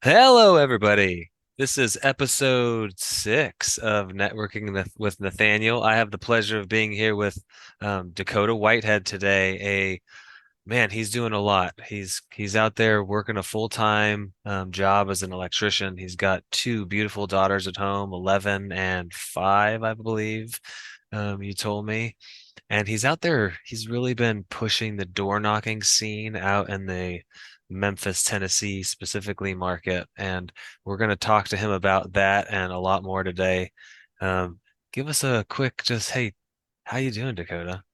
Hello, everybody. This is episode 6 of Networking with Nathaniel. I have the pleasure of being here with Dakota Whitehead today. Man, he's doing a lot. He's out there working a full-time job as an electrician. He's got two beautiful daughters at home, 11 and 5, I believe. You told me. And he's out there, he's really been pushing the door knocking scene out in the Memphis, Tennessee, specifically market. And we're going to talk to him about that and a lot more today. Um, Give us a quick, just, hey, how you doing, Dakota?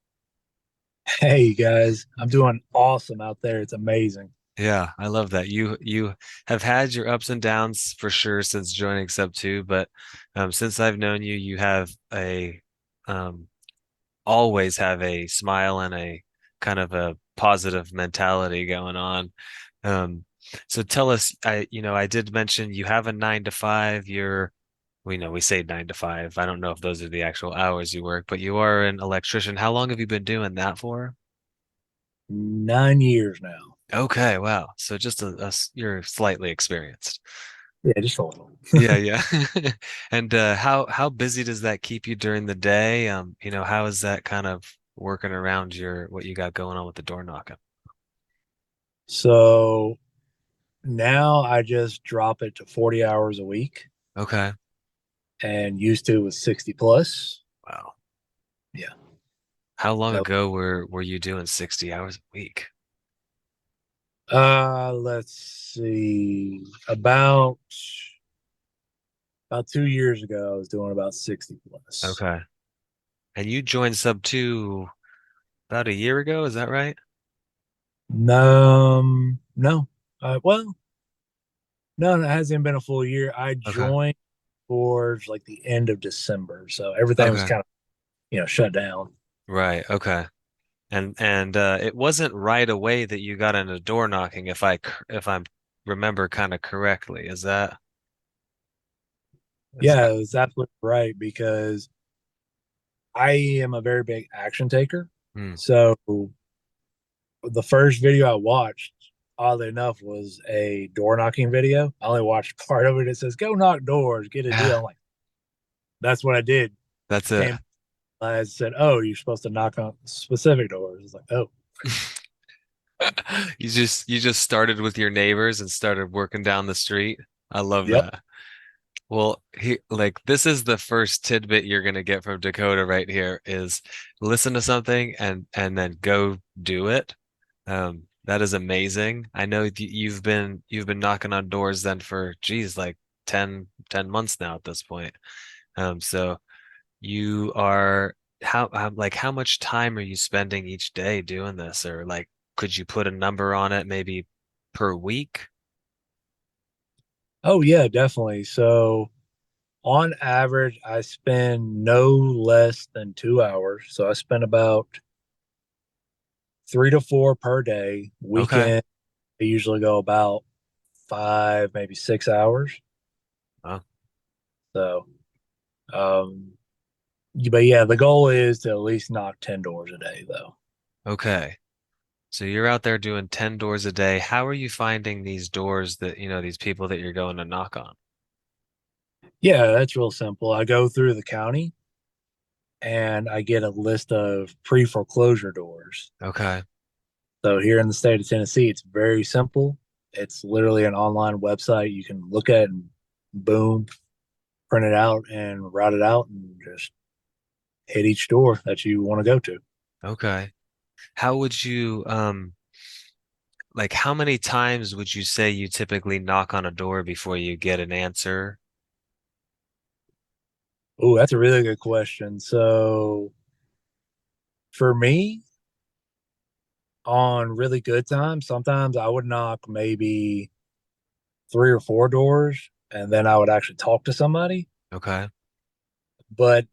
Hey guys, I'm doing awesome out there. It's amazing. Yeah, I love that. You have had your ups and downs for sure since joining Sub 2, but since I've known you, you have a um, always have a smile and a kind of a positive mentality going on. Um, so tell us, I did mention you have a 9 to 5. We know we say 9 to 5. I don't know if those are the actual hours you work, but you are an electrician. How long have you been doing that for? 9 years now. Okay, wow. So just you're slightly experienced. Yeah, just a little. Yeah, yeah. And how busy does that keep you during the day? How is that kind of working around your what you got going on with the door knocking? So now I just drop it to 40 hours a week Okay. and used to was 60 plus. Wow. Yeah. How long So ago were you doing 60 hours a week? let's see. About 2 years ago, I was doing about 60 plus. Okay. And you joined Sub 2 about a year ago, is that right? No. Well, no, it hasn't been a full year. I Okay. joined towards like the end of December, so everything was Okay. kind of shut down. Right. Okay. And it wasn't right away that you got into door knocking if I remember kind of correctly. Is Yeah, that it's absolutely right because I am a very big action taker. hmm. So the first video I watched, oddly enough, was a door knocking video. I only watched part of it. It says, "Go knock doors, get a deal." Yeah, I'm like, that's what I did. that's it. Came, I said, "Oh, you're supposed to knock on specific doors." It's like, "Oh, You just started with your neighbors and started working down the street. I love yep, that. Well, this is the first tidbit you're gonna get from Dakota right here is listen to something and then go do it. That is amazing. I know you've been knocking on doors then for geez, like 10 months now at this point. So you are how much time are you spending each day doing this? Or like could you put a number on it maybe per week? oh yeah, definitely." So on average, I spend no less than 2 hours. So I spend about 3 to 4 per day. Okay. Weekend, I usually go about 5, maybe 6 hours. Oh, So, um, but yeah, the goal is to at least knock 10 doors a day, though. okay. So you're out there doing 10 doors a day. How are you finding these doors these people that you're going to knock on? Yeah, that's real simple. I go through the county and I get a list of pre foreclosure doors. Okay. So here in the state of Tennessee, it's very simple. It's literally an online website you can look at and boom, print it out and route it out and just hit each door that you want to go to. Okay. How would you like how many times would you say you typically knock on a door before you get an answer? Oh, that's a really good question. So for me, on really good times, sometimes I would knock maybe 3 or 4 doors and then I would actually talk to somebody. Okay. But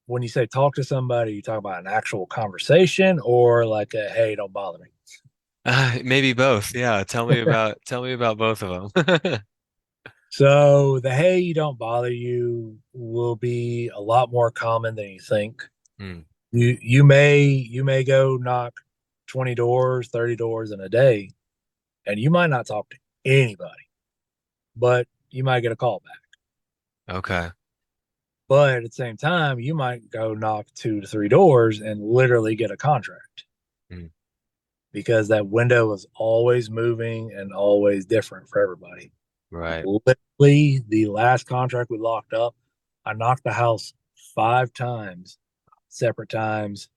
when you say talk to somebody, you talk about an actual conversation or like a, hey, don't bother me. Maybe both. Yeah, tell me about both of them. So the hey, you don't bother you will be a lot more common than you think. Hmm. You may go knock 20 doors, 30 doors in a day, and you might not talk to anybody. but you might get a call back. Okay. But at the same time, you might go knock 2 to 3 doors and literally get a contract Mm, because that window is always moving and always different for everybody. right. Literally, the last contract we locked up, I knocked the house 5 times, separate times,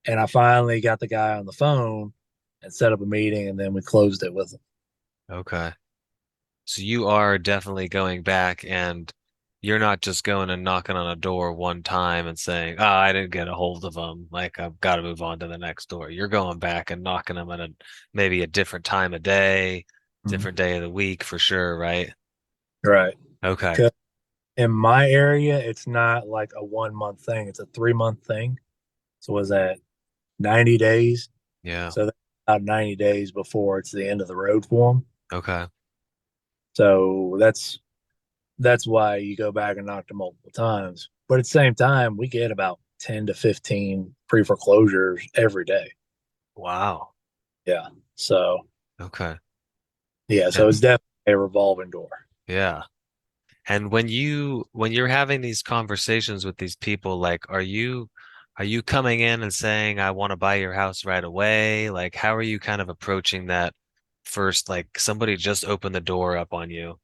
and I finally got the guy on the phone and set up a meeting, and then we closed it with him. Okay. So you are definitely going back and you're not just going and knocking on a door one time and saying, "Oh, I didn't get a hold of them. Like I've got to move on to the next door." You're going back and knocking them at a maybe a different time of day, different Mhm. day of the week for sure, right? Right. Okay. 'Cause in my area, it's not like a 1 month thing; it's a 3 month thing. So was that 90 days? Yeah. So that's about 90 days before it's the end of the road for them. Okay. So that's why you go back and knock them multiple times. But at the same time, we get about 10 to 15 pre foreclosures every day. Wow. Yeah. So Okay. yeah, so And it's definitely a revolving door. yeah. And when you're having these conversations with these people, like are you coming in and saying, I want to buy your house right away? Like how are you kind of approaching that first, like somebody just opened the door up on you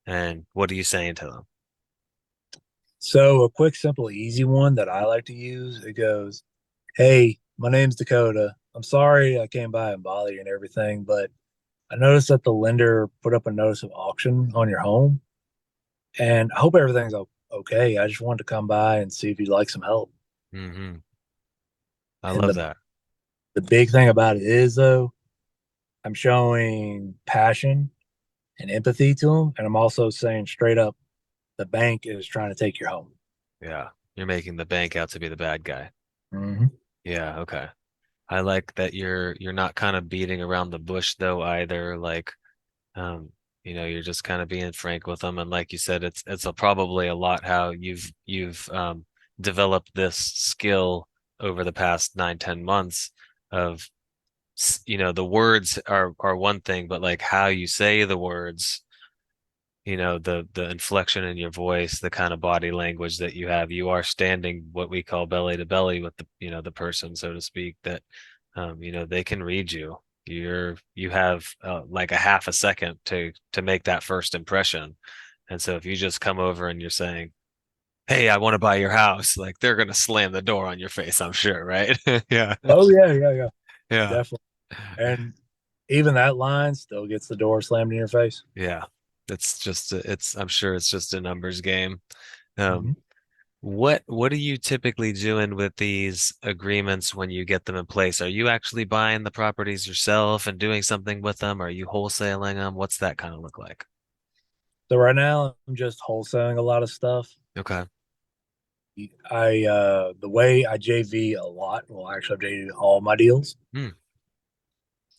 and what are you saying to them? So a quick, simple, easy one that I like to use, it goes, "Hey, my name's Dakota. I'm sorry I came by and bother you and everything, but I noticed that the lender put up a notice of auction on your home, and I hope everything's okay. I just wanted to come by and see if you'd like some help." Hmm. I And love the that. the big thing about it is though, I'm showing passion and empathy to them, and I'm also saying straight up, the bank is trying to take your home. Yeah. You're making the bank out to be the bad guy. Mm-hmm. Yeah, okay. I like that you're not kind of beating around the bush though either. Like Um, you're just kind of being frank with them, and like you said, probably a lot how you've developed this skill over the past 9, 10 months of the words are one thing, but like how you say the words, the inflection in your voice, the kind of body language that you have, you are standing what we call belly to belly with the person, so to speak, that they can read you. You have like a half a second to make that first impression. And so if you just come over and you're saying, "Hey, I want to buy your house," like they're gonna slam the door on your face, I'm sure, right? Yeah. Oh yeah, yeah, yeah, Yeah. definitely. And even that line still gets the door slammed in your face. Yeah. I'm sure it's just a numbers game. Um, Mm-hmm. what are you typically doing with these agreements when you get them in place? Are you actually buying the properties yourself and doing something with them? Are you wholesaling them? What's that kind of look like? So right now I'm just wholesaling a lot of stuff. Okay. I the way I JV a lot, well actually I've JV all my deals. Hmm.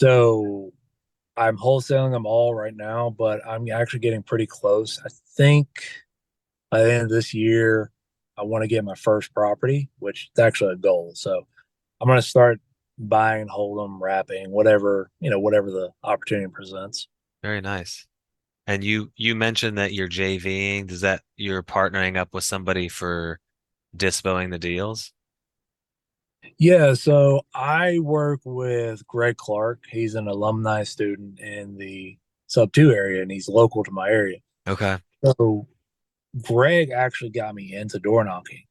So I'm wholesaling them all right now, but I'm actually getting pretty close. I think by the end of this year, I want to get my first property, which is actually a goal. So I'm going to start buying, hold them, wrapping, whatever, whatever the opportunity presents. Very nice. And you mentioned that you're JVing. Does that you're partnering up with somebody for dispoing the deals? Yeah, so I work with Greg Clark. He's an alumni student in the sub 2 area and he's local to my area. Okay. So Greg actually got me into door knocking.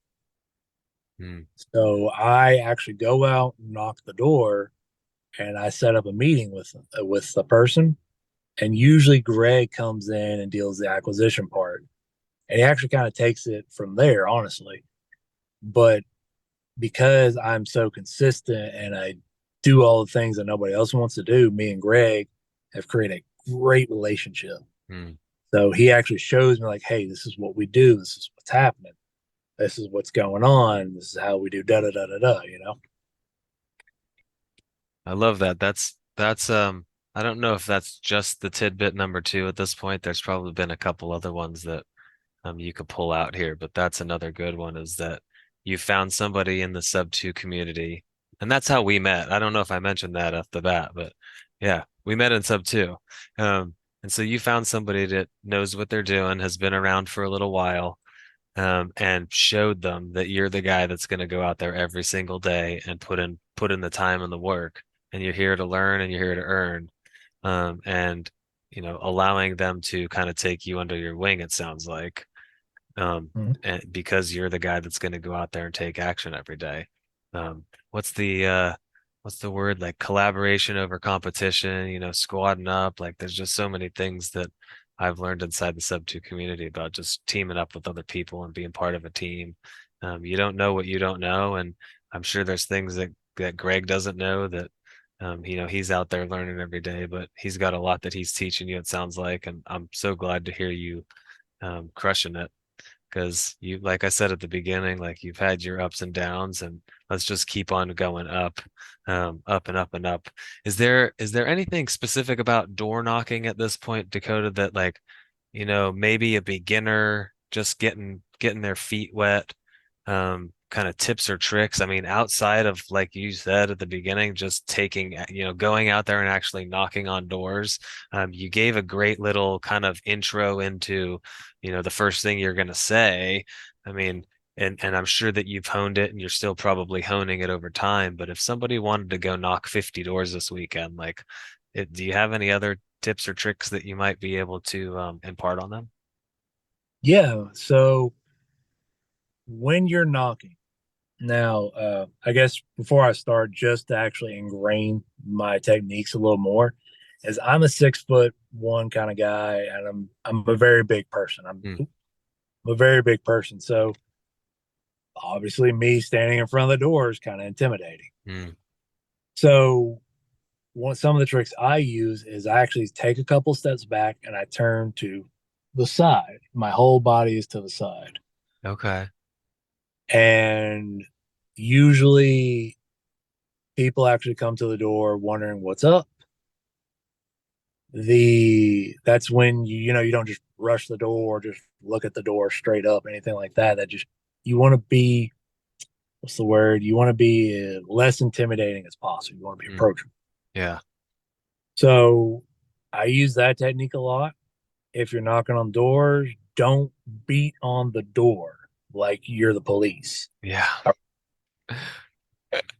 Hmm. So I actually go out, knock the door, and I set up a meeting with the person. And usually Greg comes in and deals the acquisition part. And he actually kind of takes it from there, honestly. But because I'm so consistent and I do all the things that nobody else wants to do, me and Greg have created a great relationship. Hmm. So he actually shows me like, hey, this is what we do. This is what's happening. This is what's going on. This is how we do da da da da da. I love that. That's I don't know if that's just the tidbit number two at this point. There's probably been a couple other ones that you could pull out here, but that's another good one is that you found somebody in the sub two community. And that's how we met. I don't know if I mentioned that off the bat, but yeah, we met in sub two. And so you found somebody that knows what they're doing, has been around for a little while, and showed them that you're the guy that's going to go out there every single day and put in the time and the work, and you're here to learn and you're here to earn, and allowing them to kind of take you under your wing, it sounds like, um, Mhm. and because you're the guy that's going to go out there and take action every day. What's the word, like collaboration over competition, squadding up. Like there's just so many things that I've learned inside the sub two community about just teaming up with other people and being part of a team. You don't know what you don't know, and I'm sure there's things that Greg doesn't know that he's out there learning every day, but he's got a lot that he's teaching you, it sounds like, and I'm so glad to hear you crushing it because you, like I said at the beginning, like you've had your ups and downs, and let's just keep on going up, up and up and up. Is there anything specific about door knocking at this point, Dakota, that like, maybe a beginner just getting their feet wet, kind of tips or tricks? I mean, outside of like you said at the beginning, just taking, going out there and actually knocking on doors. You gave a great little kind of intro into the first thing you're going to say. I mean, and I'm sure that you've honed it and you're still probably honing it over time. But if somebody wanted to go knock 50 doors this weekend, like, do you have any other tips or tricks that you might be able to impart on them? Yeah. So when you're knocking, now, I guess before I start, just to actually ingrain my techniques a little more, is I'm a 6'1" kind of guy, and I'm a very big person. Mm, I'm a very big person, so obviously me standing in front of the door is kind of intimidating. mm, So some of the tricks I use is I actually take a couple steps back and I turn to the side. My whole body is to the side, okay. and usually people actually come to the door wondering what's up. That's when you don't just rush the door, just look at the door straight up, anything like that. That just you want to be, what's the word, you want to be less intimidating as possible. You want to be Mm, approachable. yeah. So I use that technique a lot. If you're knocking on doors, don't beat on the door like you're the police. Yeah.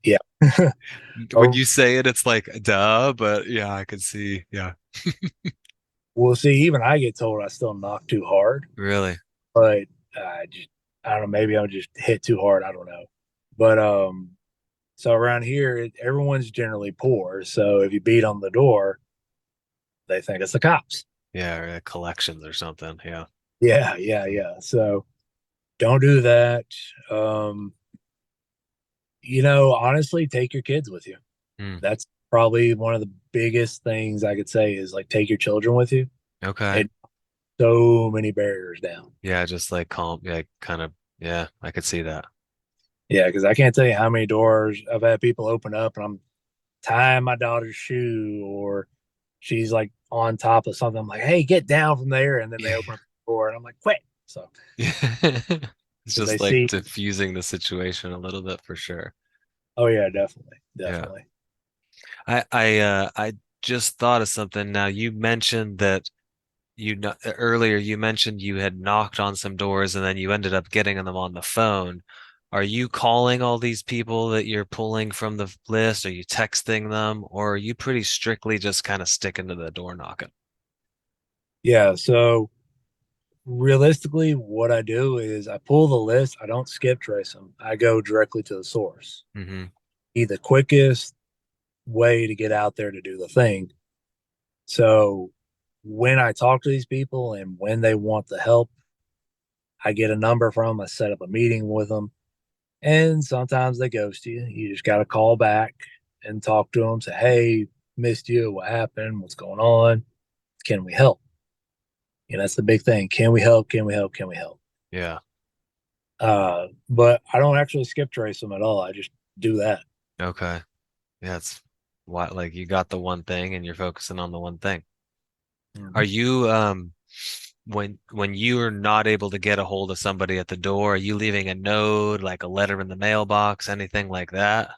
Yeah. When Or you say it, it's like duh, but yeah, I could see. Yeah. we'll see. Even I get told I still knock too hard, Really. but just I don't know. Maybe I'll just hit too hard. I don't know. But so around here, everyone's generally poor. So if you beat on the door, they think it's the cops. Yeah, or collections or something. Yeah. Yeah, yeah, yeah. So don't do that. Um, honestly, take your kids with you. Mm, That's probably one of the biggest things I could say is like take your children with you. okay. It so many barriers down. Yeah, just like calm. Yeah, kind of. Yeah, I could see that. Yeah, because I can't tell you how many doors I've had people open up and I'm tying my daughter's shoe or she's like on top of something. I'm like, hey, get down from there. And then they Yeah. open up the door and I'm like, quit. So Yeah. It's because they just like see, diffusing the situation a little bit for sure. oh yeah, definitely, Yeah. definitely. I just thought of something now. You mentioned that earlier you mentioned you had knocked on some doors and then you ended up getting them on the phone. Are you calling all these people that you're pulling from the list? Are you texting them, or are you pretty strictly just kind of sticking to the door knocking? Yeah. So realistically, what I do is I pull the list. I don't skip trace them. I go directly to the source. Hmm. Be the quickest way to get out there to do the thing. So when I talk to these people and when they want the help, I get a number from them. I set up a meeting with them, and sometimes they ghost you. You just got to call back and talk to them. Say, hey, missed you. What happened? What's going on? Can we help? That's the big thing. Can we help? Can we help? Can we help? Yeah. But I don't actually skip trace them at all. I just do that. Okay. Yeah, it's what, like you got the one thing and you're focusing on the one thing. Are Mhm. you when you're not able to get a hold of somebody at the door, are you leaving a note, like a letter in the mailbox, anything like that?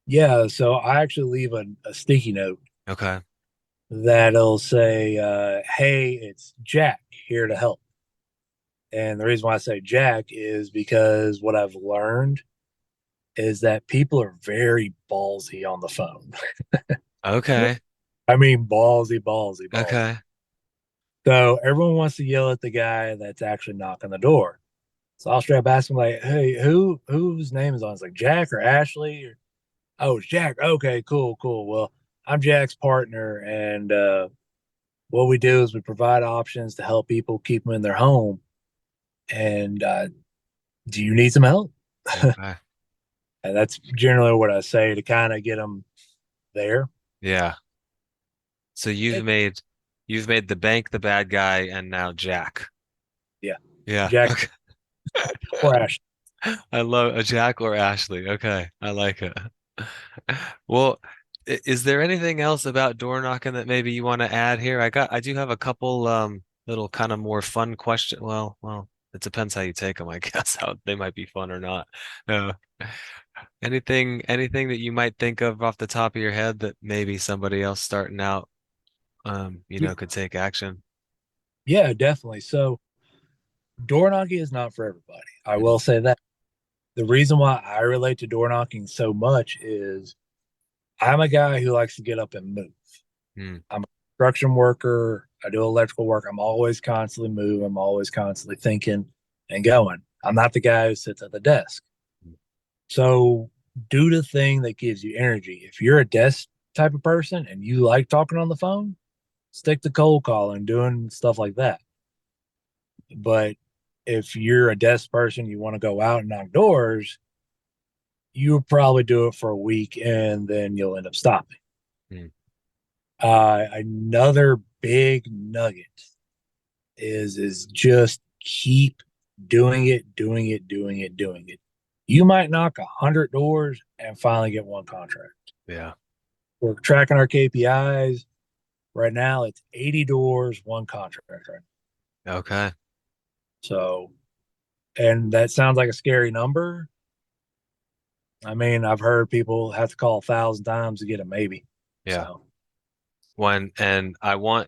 Yeah. So I actually leave a sticky note. Okay. that'll say, "Hey, it's Jack here to help." And the reason why I say Jack is because what I've learned is that people are very ballsy on the phone. Okay. I mean, ballsy, ballsy, ballsy. Okay. So everyone wants to yell at the guy that's actually knocking the door. So I'll straight up ask him like, "Hey, whose name is on?" It's like Jack or Ashley. Or, oh, it's Jack. Okay, cool, cool. Well, I'm Jack's partner, and what we do is we provide options to help people keep them in their home. And do you need some help? Okay. And that's generally what I say to kind of get them there. Yeah. So It, you've made the bank the bad guy and now Jack. yeah, Yeah. Jack Okay. or Ashley. I love a Jack or Ashley. Okay. I like it. Well, is there anything else about door knocking that maybe you want to add here? I do have a couple little kind of more fun question. Well, it depends how you take them, I guess, how they might be fun or not. Uh, anything that you might think of off the top of your head that maybe somebody else starting out could take action? Yeah, definitely. So door knocking is not for everybody. I will Mm, say that. The reason why I relate to door knocking so much is I'm a guy who likes to get up and move. mm, I'm a construction worker. I do electrical work. I'm always constantly moving. I'm always constantly thinking and going. I'm not the guy who sits at the desk. mm. So do the thing that gives you energy. If you're a desk type of person and you like talking on the phone, stick to cold calling, doing stuff like that. But if you're a desk person, you want to go out and knock doors, you'll probably do it for a week and then you'll end up stopping. Mm. Another big nugget is just keep doing it, doing it, doing it, doing it. You might knock 100 doors and finally get one contract. Yeah. We're tracking our KPIs right now. It's 80 doors, one contract right now. Okay. So, and that sounds like a scary number. I mean, I've heard people have to call 1,000 times to get a maybe. Yeah. So, And I want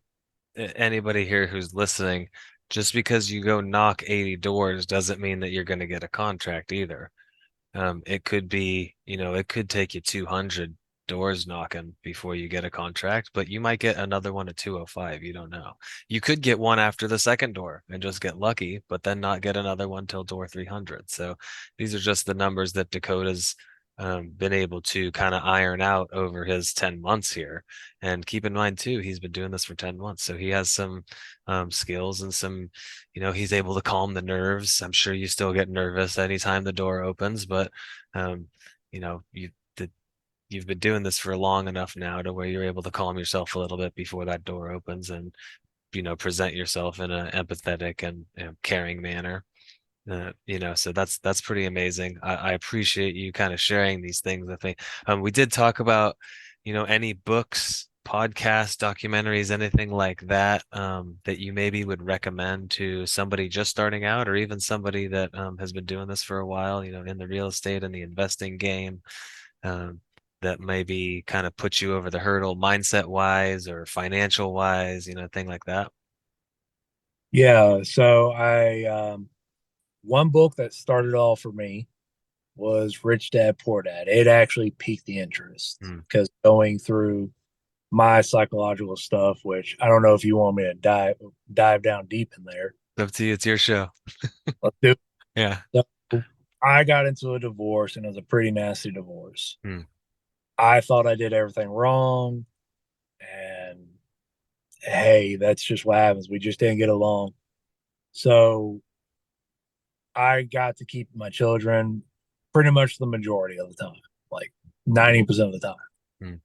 anybody here who's listening, just because you go knock 80 doors doesn't mean that you're going to get a contract either. It could be, it could take you 200 doors knocking before you get a contract, but you might get another one at 205. You don't know. You could get one after the second door and just get lucky, but then not get another one till door 300. So these are just the numbers that Dakota's been able to kind of iron out over his 10 months here. And keep in mind too, he's been doing this for 10 months. So he has some skills and some, he's able to calm the nerves. I'm sure you still get nervous anytime the door opens, but um, you know, you the, you've been doing this for long enough now to where you're able to calm yourself a little bit before that door opens and, present yourself in an empathetic and caring manner. So that's pretty amazing. I appreciate you kind of sharing these things with me. We did talk about, any books, podcasts, documentaries, anything like that, that you maybe would recommend to somebody just starting out, or even somebody that has been doing this for a while, in the real estate and the investing game, um, that maybe kind of put you over the hurdle, mindset wise or financial wise, thing like that. yeah. So one book that started all for me was Rich Dad Poor Dad. It actually piqued the interest Mm. because going through my psychological stuff, which I don't know if you want me to dive down deep in there. Up to you. It's your show. Let's do Yeah. it. So I got into a divorce and it was a pretty nasty divorce. Mm. I thought I did everything wrong, and hey, that's just what happens. We just didn't get along. So I got to keep my children pretty much the majority of the time, like 90% of the time. Mm.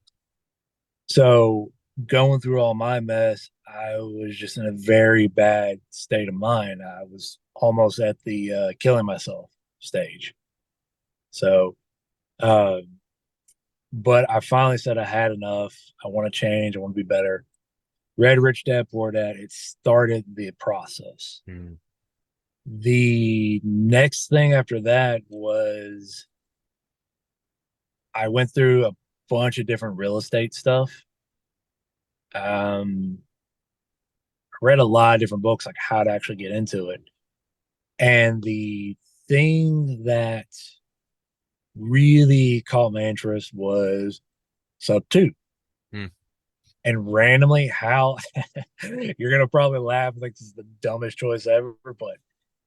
So going through all my mess, I was just in a very bad state of mind. I was almost at the killing myself stage. So, uh, but I finally said I had enough. I want to change. I want to be better. Read Rich Dad Poor Dad. It started the process. Mm. The next thing after that was I went through a bunch of different real estate stuff. Um, read a lot of different books, like how to actually get into it. And the thing that really caught my interest was sub two. Hmm. And randomly, how you're gonna probably laugh like this is the dumbest choice ever, but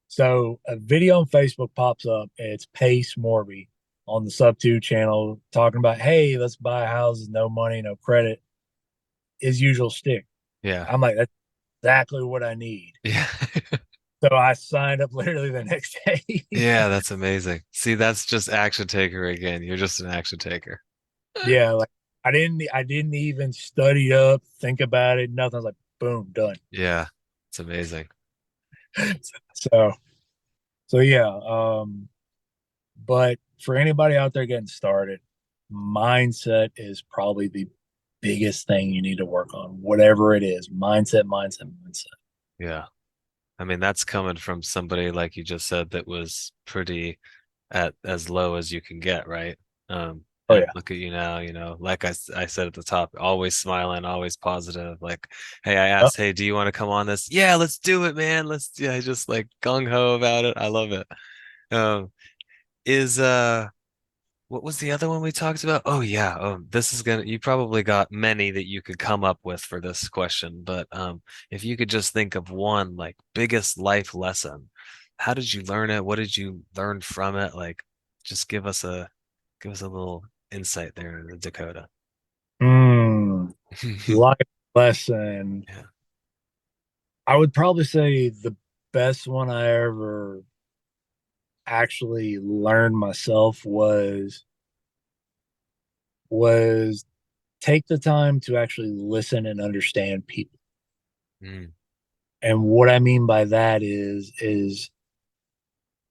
so a video on Facebook pops up. And it's Pace Morby on the sub two channel talking about, hey, let's buy houses, no money, no credit, his usual stick. Yeah. I'm like, that's exactly what I need. Yeah. So I signed up literally the next day. Yeah, that's amazing. See, that's just action taker again. You're just an action taker. Yeah, like I didn't even study up, think about it, nothing. I was like, boom, done. Yeah, it's amazing. So so yeah, but for anybody out there getting started, mindset is probably the biggest thing you need to work on, whatever it is. Mindset, mindset, mindset. Yeah. I mean, that's coming from somebody like you just said that was pretty at as low as you can get, right? Oh And yeah. look at you now, like I said at the top, always smiling, always positive. Like, hey, I asked, hey, do you want to come on this? Yeah, let's do it, man. Yeah, just like gung ho about it. I love it. Um, is what was the other one we talked about? Oh yeah. This is you probably got many that you could come up with for this question, but if you could just think of one like biggest life lesson, how did you learn it? What did you learn from it? Like, just give us a little insight there in the Dakota. Mm, life lesson. Yeah. I would probably say the best one I ever actually learned myself was take the time to actually listen and understand people. Mm, And what I mean by that is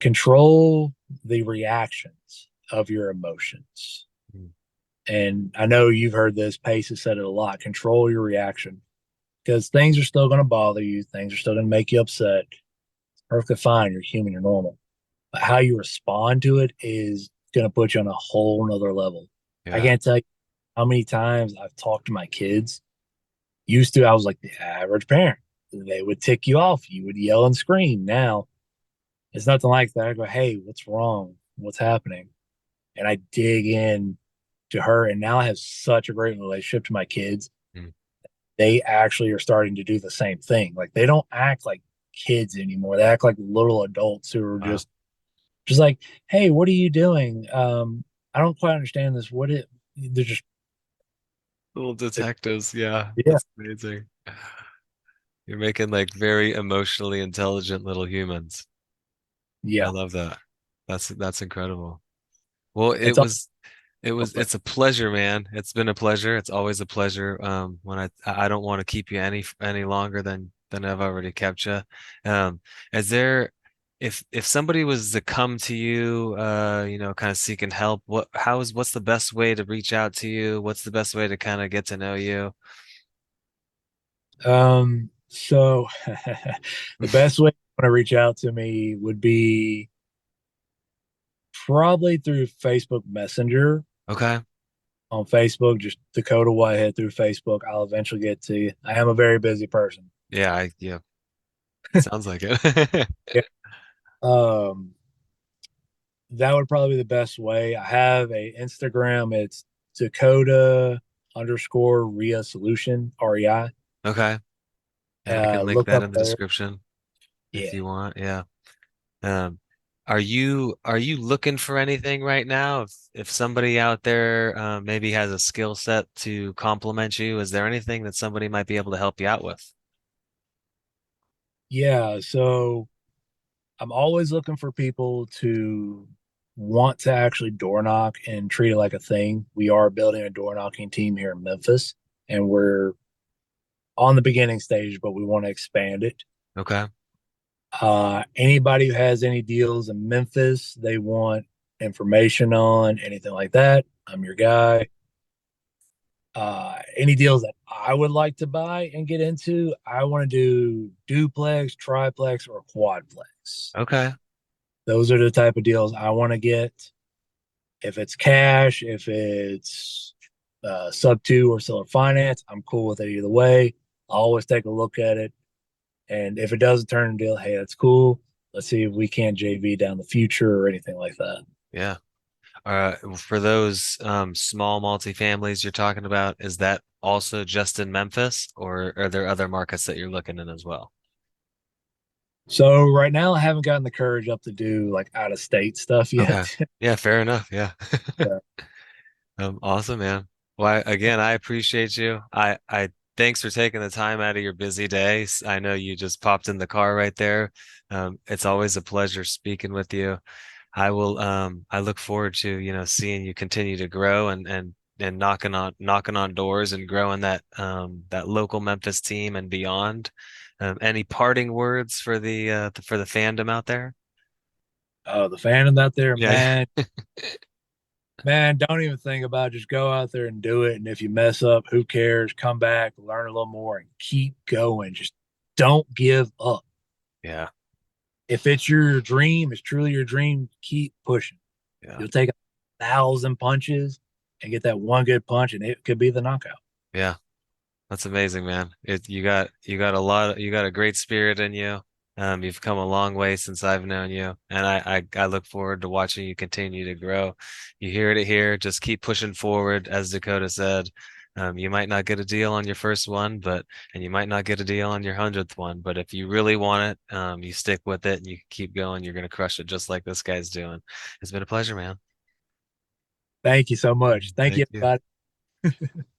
control the reactions of your emotions. mm, And I know you've heard this, Pace has said it a lot, control your reaction because things are still going to bother you, things are still going to make you upset. It's perfectly fine, you're human, you're normal. But how you respond to it is going to put you on a whole nother level. I yeah. can't tell you how many times I've talked to my kids. Used to, I was like the average parent. They would tick you off. You would yell and scream. Now it's nothing like that. I go, hey, what's wrong? What's happening? And I dig in to her. And now I have such a great relationship to my kids. Mm, They actually are starting to do the same thing. Like they don't act like kids anymore. They act like little adults who are wow. just like, hey, what are you doing? I don't quite understand this. They're just Little detectives. Yeah, yeah, that's amazing. You're making like very emotionally intelligent little humans. I yeah. love that. That's incredible. Well, It's all it's a pleasure, man. It's been a pleasure. It's always a pleasure. When I don't want to keep you any longer than I've already kept you. Is there if somebody was to come to you, kind of seeking help, what's the best way to reach out to you? What's the best way to kind of get to know you? so the best way to reach out to me would be probably through Facebook Messenger Okay. on Facebook, just Dakota Whitehead through Facebook. I'll eventually get to you. I am a very busy person. Yeah, sounds like it. Yeah. Um, that would probably be the best way. I have a Instagram. It's Dakota underscore RIA solution, REI. Okay. And I can link Look that up in the there. description if Yeah. you want. Yeah. Um, are you looking for anything right now? If somebody out there maybe has a skill set to complement you, is there anything that somebody might be able to help you out with? Yeah. So I'm always looking for people to want to actually door knock and treat it like a thing. We are building a door knocking team here in Memphis, and we're on the beginning stage, but we want to expand it. Okay. Anybody who has any deals in Memphis, they want information on anything like that, I'm your guy. Any deals that I would like to buy and get into, I want to do duplex, triplex, or quadplex. Okay. Those are the type of deals I want to get. If it's cash, if it's sub two or seller finance. I'm cool with it either way. I always take a look at it. And if it doesn't turn into a deal, hey, that's cool. Let's see if we can JV down the future or anything like that. Yeah. For those small multifamilies you're talking about, is that also just in Memphis, or are there other markets that you're looking in as well? So right now, I haven't gotten the courage up to do like out of state stuff Okay. yet. Yeah, fair enough. Yeah. Yeah. Awesome, man. Well, again, I appreciate you. Thanks for taking the time out of your busy day. I know you just popped in the car right there. It's always a pleasure speaking with you. I look forward to, seeing you continue to grow and knocking on doors and growing that local Memphis team and beyond. Any parting words for the fandom out there? The fandom out there, Yeah, man, don't even think about it. Just go out there and do it. And if you mess up, who cares? Come back, learn a little more, and keep going. Just don't give up. yeah, If it's your dream, it's truly your dream, keep pushing. yeah, You'll take 1,000 punches and get that one good punch, and it could be the knockout. yeah. That's amazing, man. You got a great spirit in you. You've come a long way since I've known you, and I look forward to watching you continue to grow. You hear it here. Just keep pushing forward, as Dakota said. You might not get a deal on your first one, and you might not get a deal on your 100th one, but if you really want it, you stick with it and you keep going, you're gonna crush it just like this guy's doing. It's been a pleasure, man. Thank you so much. Thank you, Thank you. everybody.